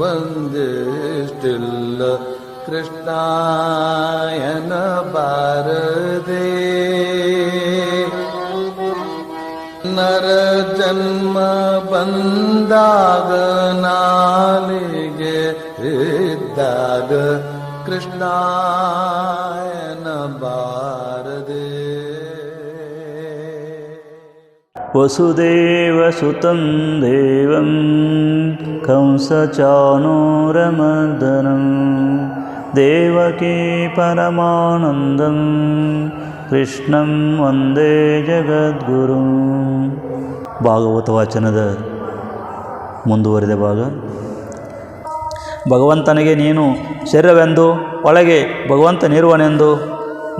ಒಂದಿಷ್ಟಿಲ್ಲ ಕೃಷ್ಣಾಯನ ಬಾರದೆ. ನರ ಜನ್ಮ ಬಂದಾಗ ನಾಲಿಗೆ ಇದ್ದಾಗ ಕೃಷ್ಣಾಯನ ಬಾರದೆ. ವಸುದೇವಸುತಂ ದೇವಂ ಕಂಸಚಾನೂರಮರ್ದನಂ ದೇವಕೀ ಪರಮಾನಂದಂ ಕೃಷ್ಣಂ ವಂದೇ ಜಗದ್ಗುರುಂ. ಭಾಗವತ ವಾಚನದ ಮುಂದುವರಿದ ಭಾಗ. ಭಗವಂತನಿಗೆ ನೀನು ಶರೀರವೆಂದು, ಒಳಗೆ ಭಗವಂತನಿರುವನೆಂದು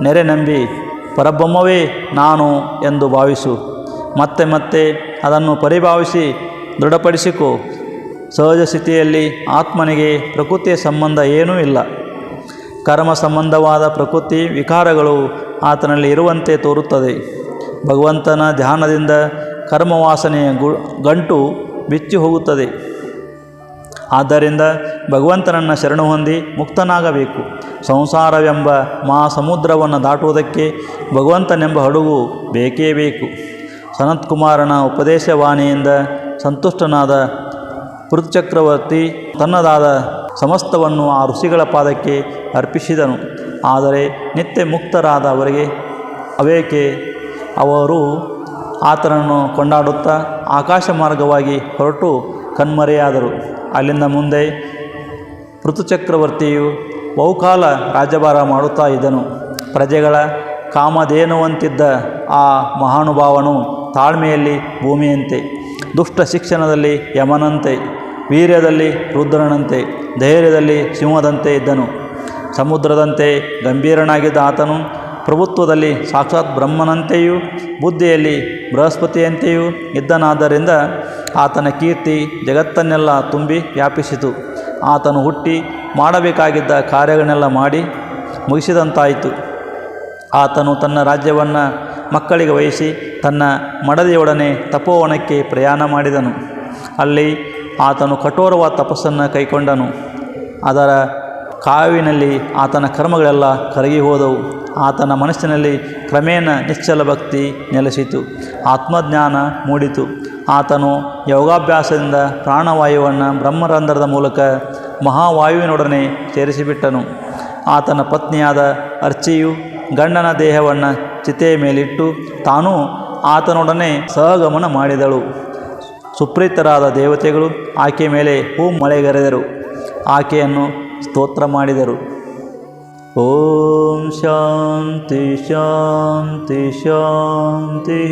ನೆರೆ ನಂಬಿ ಪರಬ್ರಹ್ಮವೇ ನಾನು ಎಂದು ಭಾವಿಸು. ಮತ್ತೆ ಮತ್ತೆ ಅದನ್ನು ಪರಿಭಾವಿಸಿ ದೃಢಪಡಿಸಿಕೊ. ಸಹಜ ಸ್ಥಿತಿಯಲ್ಲಿ ಆತ್ಮನಿಗೆ ಪ್ರಕೃತಿಯ ಸಂಬಂಧ ಏನೂ ಇಲ್ಲ. ಕರ್ಮ ಸಂಬಂಧವಾದ ಪ್ರಕೃತಿ ವಿಕಾರಗಳು ಆತನಲ್ಲಿ ಇರುವಂತೆ ತೋರುತ್ತದೆ. ಭಗವಂತನ ಧ್ಯಾನದಿಂದ ಕರ್ಮವಾಸನೆಯ ಗಂಟು ಬಿಚ್ಚಿ ಹೋಗುತ್ತದೆ. ಆದ್ದರಿಂದ ಭಗವಂತನನ್ನು ಶರಣು ಹೊಂದಿ ಮುಕ್ತನಾಗಬೇಕು. ಸಂಸಾರವೆಂಬ ಮಹಾಸಮುದ್ರವನ್ನು ದಾಟುವುದಕ್ಕೆ ಭಗವಂತನೆಂಬ ಹಡಗು ಬೇಕೇ ಬೇಕು. ಸನತ್ಕುಮಾರನ ಉಪದೇಶವಾಣಿಯಿಂದ ಸಂತುಷ್ಟನಾದ ಪೃಥುಚಕ್ರವರ್ತಿ ತನ್ನದಾದ ಸಮಸ್ತವನ್ನು ಆ ಋಷಿಗಳ ಪಾದಕ್ಕೆ ಅರ್ಪಿಸಿದನು. ಆದರೆ ನಿತ್ಯ ಮುಕ್ತರಾದ ಅವರಿಗೆ ಅವೇಕೆ ಅವರು ಆತನನ್ನು ಕೊಂಡಾಡುತ್ತಾ ಆಕಾಶ ಮಾರ್ಗವಾಗಿ ಹೊರಟು ಕಣ್ಮರೆಯಾದರು. ಅಲ್ಲಿಂದ ಮುಂದೆ ಪೃಥುಚಕ್ರವರ್ತಿಯು ಬಹುಕಾಲ ರಾಜ್ಯಭಾರ ಮಾಡುತ್ತಾ ಇದ್ದನು. ಪ್ರಜೆಗಳ ಕಾಮಧೇನುವಂತಿದ್ದ ಆ ಮಹಾನುಭಾವನು ತಾಳ್ಮೆಯಲ್ಲಿ ಭೂಮಿಯಂತೆ, ದುಷ್ಟ ಶಿಕ್ಷಣದಲ್ಲಿ ಯಮನಂತೆ, ವೀರ್ಯದಲ್ಲಿ ರುದ್ರನಂತೆ, ಧೈರ್ಯದಲ್ಲಿ ಸಿಂಹದಂತೆ ಇದ್ದನು. ಸಮುದ್ರದಂತೆ ಗಂಭೀರನಾಗಿದ್ದ ಆತನು ಪ್ರಭುತ್ವದಲ್ಲಿ ಸಾಕ್ಷಾತ್ ಬ್ರಹ್ಮನಂತೆಯೂ ಬುದ್ಧಿಯಲ್ಲಿ ಬೃಹಸ್ಪತಿಯಂತೆಯೂ ಇದ್ದನಾದ್ದರಿಂದ ಆತನ ಕೀರ್ತಿ ಜಗತ್ತನ್ನೆಲ್ಲ ತುಂಬಿ ವ್ಯಾಪಿಸಿತು. ಆತನು ಹುಟ್ಟಿ ಮಾಡಬೇಕಾಗಿದ್ದ ಕಾರ್ಯಗಳನ್ನೆಲ್ಲ ಮಾಡಿ ಮುಗಿಸಿದಂತಾಯಿತು. ಆತನು ತನ್ನ ರಾಜ್ಯವನ್ನು ಮಕ್ಕಳಿಗೆ ವಹಿಸಿ ತನ್ನ ಮಡದಿಯೊಡನೆ ತಪೋವನಕ್ಕೆ ಪ್ರಯಾಣ ಮಾಡಿದನು. ಅಲ್ಲಿ ಆತನು ಕಠೋರವಾದ ತಪಸ್ಸನ್ನು ಕೈಕೊಂಡನು. ಅದರ ಕಾವಿನಲ್ಲಿ ಆತನ ಕರ್ಮಗಳೆಲ್ಲ ಕರಗಿ ಹೋದವು. ಆತನ ಮನಸ್ಸಿನಲ್ಲಿ ಕ್ರಮೇಣ ನಿಶ್ಚಲ ಭಕ್ತಿ ನೆಲೆಸಿತು. ಆತ್ಮಜ್ಞಾನ ಮೂಡಿತು. ಆತನು ಯೋಗಾಭ್ಯಾಸದಿಂದ ಪ್ರಾಣವಾಯುವನ್ನು ಬ್ರಹ್ಮರಂಧ್ರದ ಮೂಲಕ ಮಹಾವಾಯುವಿನೊಡನೆ ಸೇರಿಸಿಬಿಟ್ಟನು. ಆತನ ಪತ್ನಿಯಾದ ಅರ್ಚಿಯು ಗಂಡನ ದೇಹವನ್ನು ಚಿತೆಯ ಮೇಲಿಟ್ಟು ತಾನೂ ಆತನೊಡನೆ ಸಹಗಮನ ಮಾಡಿದಳು. ಸುಪ್ರೀತರಾದ ದೇವತೆಗಳು ಆಕೆಯ ಮೇಲೆ ಹೂ ಮಳೆಗರೆದರು. ಆಕೆಯನ್ನು ಸ್ತೋತ್ರ ಮಾಡಿದರು. ಓಂ ಶಾಂತಿ ಶಾಂತಿ ಶಾಂತಿ.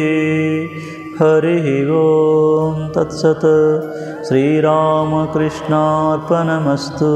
ಹರಿ ಓಂ ತತ್ಸತ್. ಶ್ರೀರಾಮಕೃಷ್ಣಾರ್ಪಣಮಸ್ತು.